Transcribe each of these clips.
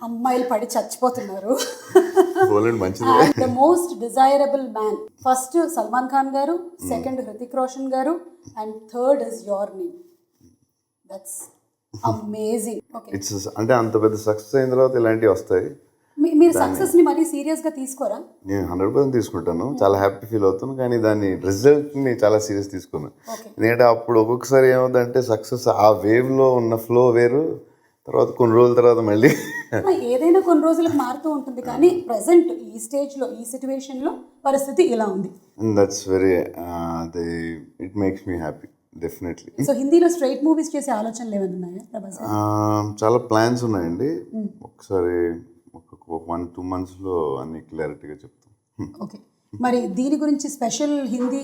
అమ్మాయిలు పడి చచ్చిపోతున్నారు. మంచిది. The most desirable man, first Salman Khan గారు, సెకండ్ హృతిక్ రోషన్ గారు, and third is your name. That's amazing. Okay, it's అంటే అంత పెద్ద సక్సెస్ అయిన తర్వాత ఇలాంటివి వస్తాయి. మీరు సక్సెస్ ని మరీ సీరియస్ గా తీసుకోరా? నేను 100% తీసుకుంటాను, చాలా హ్యాపీ ఫీల్ అవుతాను, కానీ దాని రిజల్ట్ ని చాలా సీరియస్ తీసుకున్నాను. ఎందుకంటే అప్పుడు ఒక్కొక్కసారి ఏమవుతుందంటే సక్సెస్ ఆ వేవ్ లో ఉన్న ఫ్లో వేరు, తర్వాత కొన్ని రోజుల తర్వాత మళ్ళీ ఏదైనా కొన్ని రోజులకు మారుతూ ఉంటుంది, కానీ ప్రెసెంట్ ఈ స్టేజ్ లో ఈ సిచ్యువేషన్ లో పరిస్థితి ఇలా ఉంది. That's very it makes me happy definitely. So హిందీలో స్ట్రైట్ మూవీస్ చేసే ఆలోచనలు ఏమైనా ఉన్నాయా ప్రభాస్? చాలా ప్లాన్స్ ఉన్నాయండి. ఒకసారి ఒక 1-2 monthsలో అన్ని క్లారిటీగా చెప్తాం. ఓకే, మరి దీని గురించి స్పెషల్ హిందీ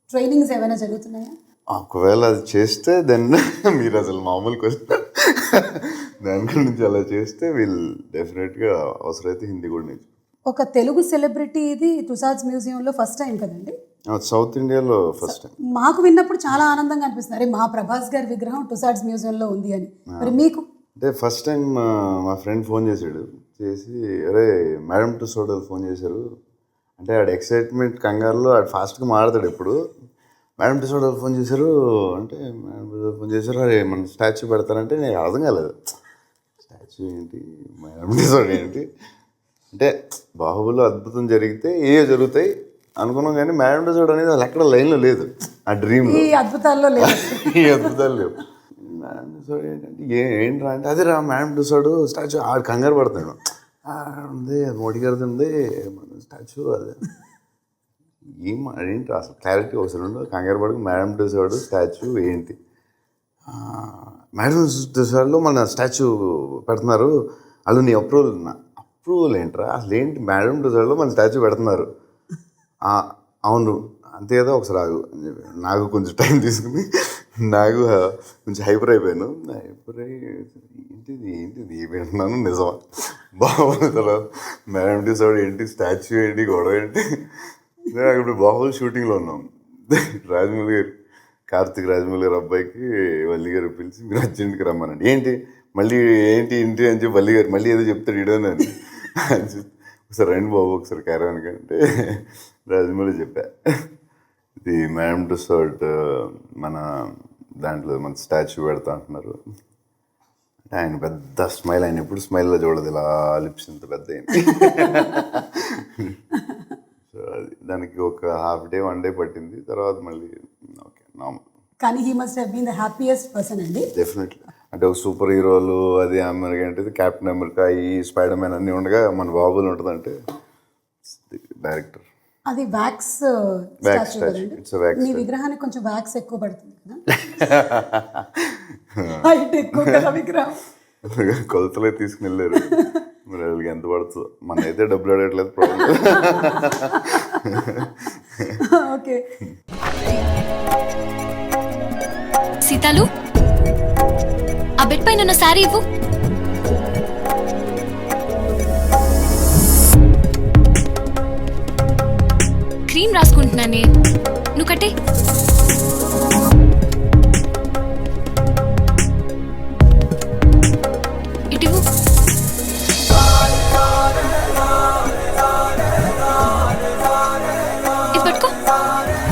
ట్రైనింగ్స్ ఏమైనా జరుగుతున్నాయా? ఒకవేళ అది చేస్తే దెన్ మీరు అసలు మామూలు క్వశ్చన్, దాని గురించి అలా చేస్తే వీళ్ళు డెఫినెట్గా అవసరమైతే హిందీ కూడా నేర్చు. ఒక తెలుగు సెలబ్రిటీ ఇది టుసాడ్స్ మ్యూజియంలో ఫస్ట్ టైం కదండి? సౌత్ ఇండియాలో ఫస్ట్ టైం. మాకు విన్నప్పుడు చాలా ఆనందంగా అనిపిస్తుంది, అరే మా ప్రభాస్ గారి విగ్రహం టుసాడ్స్ మ్యూజియంలో ఉంది అని. మరి మీకు? అంటే ఫస్ట్ టైం మా ఫ్రెండ్ ఫోన్ చేశాడు, చేసి అరే మేడం టుసాడ్ ఫోన్ చేశారు అంటే ఆడు ఎక్సైట్మెంట్ కంగారులో ఆడు ఫాస్ట్గా మాట్లాడతాడు ఎప్పుడు. మేడం టుసాడ్ ఫోన్ చేశారు అంటే మేడం టుసాడ్ ఫోన్ చేశారు, అరే మన స్టాచ్యూ పెడతారంటే నేను అర్థం కాలేదు, స్టాచ్యూ ఏంటి, మేడం టుసాడ్ ఏంటి అంటే బాహుబలిలో అద్భుతం జరిగితే ఏ జరుగుతాయి అనుకున్నాం, కానీ మేడం టుసాడ్ అనేది అసలు ఎక్కడ లైన్లో లేదు ఆ డ్రీమ్లో. ఈ అద్భుతాల్లో లేదు, ఈ అద్భుతాలు లేవు. మేడం టుసాడ్ ఏంటంటే ఏంట్రా అంటే అదే రా మేడం టుసాడ్ స్టాచ్యూ, ఆడు కంగారు పడతాడు, ఉంది మోడీ గారిది ఉంది మన స్టాచ్యూ, అదే ఏంటి అసలు క్లారిటీ అవసరం ఉండదు, కంగారు పడకు మేడం టుసాడ్ స్టాచ్యూ ఏంటి, మేడం టుసాడ్లో మన స్టాచ్యూ పెడుతున్నారు, వాళ్ళు నీ అప్రూవల్ ఏంట్రా అసలు ఏంటి, మేడం టుసాడ్లో మన స్టాచ్యూ పెడుతున్నారు, అవును అంతే కదా ఒకసారి ఆగు అని చెప్పి నాకు కొంచెం టైం తీసుకుని నాకు కొంచెం హైపర్ అయిపోయాను. హైపర్ అయ్యి ఏంటిది వింటున్నాను నిజమా బాహుబలి తర్వాత మేడం టుసాడ్ ఏంటి, స్టాచ్యూ ఏంటి, గొడవ ఏంటి. నాకు ఇప్పుడు బాహుబలి షూటింగ్లో ఉన్నాం, రాజమౌళి గారు కార్తిక్ రాజమౌళి గారు అబ్బాయికి వల్లి గారు పిలిచి మీరు అర్జెంట్కి రమ్మనండి, ఏంటి మళ్ళీ ఏంటి ఇంటి అని చెప్పి వల్లి గారు మళ్ళీ ఏదో చెప్తాడు ఇడోనని ఒకసారి రండి బాబు ఒకసారి క్యారవాన్కి అంటే రాజమౌళి చెప్పా, ఇది మేడం టుసాడ్ మన దాంట్లో మన స్టాచ్యూ పెడతా అంటున్నారు. ఆయన పెద్ద స్మైల్, ఆయన ఎప్పుడు స్మైల్లో చూడదు, ఇలా లిప్స్ ఇంత పెద్ద అయింది. సో అది దానికి ఒక హాఫ్ డే 1 day పట్టింది, తర్వాత మళ్ళీ ఓకే నార్మల్. కానీ he must have been the happiest person అండి. డెఫినెట్లీ. అంటే ఒక సూపర్ హీరోలు అది అమెరికా అంటే క్యాప్టెన్ అమెరికా ఈ స్పైడర్ మ్యాన్ అన్నీ ఉండగా మన బాబులు ఉంటుందంటే డైరెక్టర్. అది వ్యాక్స్ స్టాచ్యూ. It's wax. మీ విగ్రహానికి కొంచెం వ్యాక్స్ ఎక్కువ పడుతుంది కదా, హైట్ ఎక్కువ కదా విగ్రహం. కొలతలే తీసుకుని వెళ్ళారు, మరి వాళ్ళకి ఎంత పడుతుందో, మన అయితే డబ్బులు అడగట్లేదు ప్రాబ్లం. ఓకే సీతాలు, ఆ బెడ్ పైన ఉన్న శారీ ఇవ్వు. క్రీమ్ రాసుకుంటున్నానే, నువ్వు కట్టే.